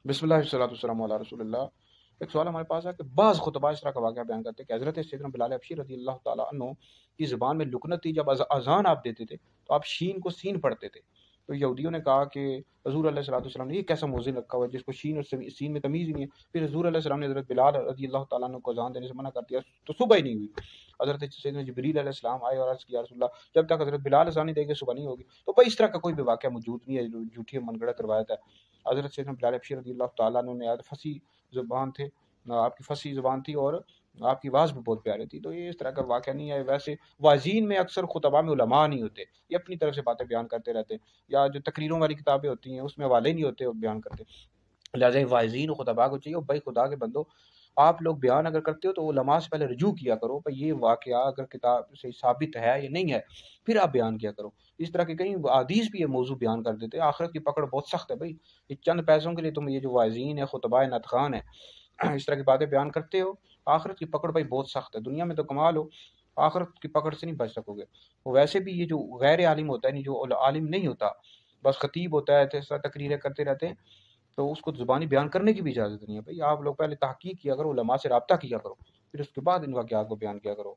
بسم اللہ والصلاۃ والسلام علی رسول اللہ۔ ایک سوال ہمارے پاس ہے کہ بعض خطبہ اس طرح کا واقعہ بیان کرتے ہیں کہ حضرت سیدنا بلال حبشی رضی اللہ تعالیٰ عنہ کی زبان میں لکنت تھی، جب اذان آپ دیتے تھے تو آپ شین کو سین پڑھتے تھے۔ تو یہودیوں نے کہا کہ حضور علیہ الصلوۃ والسلام نے یہ کیسا موزن رکھا ہوا ہے جس کو شین اور سین میں تمیز ہی نہیں ہے۔ پھر حضور علیہ السلام نے حضرت بلال رضی اللہ تعالیٰ عنہ کو اذان دینے سے منع کر دیا تو صبح ہی نہیں ہوئی۔ حضرت سیدنا جبریل علیہ السلام آئے اور عرض کیا رسول اللہ، جب تک حضرت بلال اذان نہیں دے گے صبح نہیں ہوگی۔ تو بھائی اس طرح کا کوئی بھی واقعہ موجود نہیں ہے، جو جھوٹی من گڑت روایت ہے۔ حضرت سیدنا بلال حبشی رضی اللہ تعالیٰ عنہ نے فصیح زبان تھے، آپ کی فصیح زبان تھی اور آپ کی آواز بھی بہت پیاری تھی۔ تو یہ اس طرح کا واقعہ نہیں ہے۔ ویسے واعظین میں اکثر خطبہ میں علماء نہیں ہوتے، یہ اپنی طرف سے باتیں بیان کرتے رہتے ہیں، یا جو تقریروں والی کتابیں ہوتی ہیں اس میں حوالے نہیں ہوتے وہ بیان کرتے۔ لہٰذا واعظین و خطباء کو چاہیے بھائی خدا کے بندو، آپ لوگ بیان اگر کرتے ہو تو علماء سے پہلے رجوع کیا کرو بھائی یہ واقعہ اگر کتاب سے ثابت ہے یا نہیں ہے، پھر آپ بیان کیا کرو۔ اس طرح کے کئی احادیث بھی یہ موضوع بیان کر دیتے ہیں۔ آخرت کی پکڑ بہت سخت ہے بھائی، یہ چند پیسوں کے لیے تم یہ جو واعظین ہے، خطباء نطقان ہے، اس طرح کی باتیں بیان کرتے ہو، آخرت کی پکڑ بھائی بہت سخت ہے۔ دنیا میں تو کمال ہو، آخرت کی پکڑ سے نہیں بچ سکو گے۔ ویسے بھی یہ جو غیر عالم ہوتا ہے، نہیں جو عالم نہیں ہوتا، بس خطیب ہوتا ہے، اس طرح تقریریں کرتے رہتے ہیں، تو اس کو زبانی بیان کرنے کی بھی اجازت نہیں ہے بھائی۔ آپ لوگ پہلے تحقیق کیا کرو، علماء سے رابطہ کیا کرو، پھر اس کے بعد ان واقعات کو بیان کیا کرو۔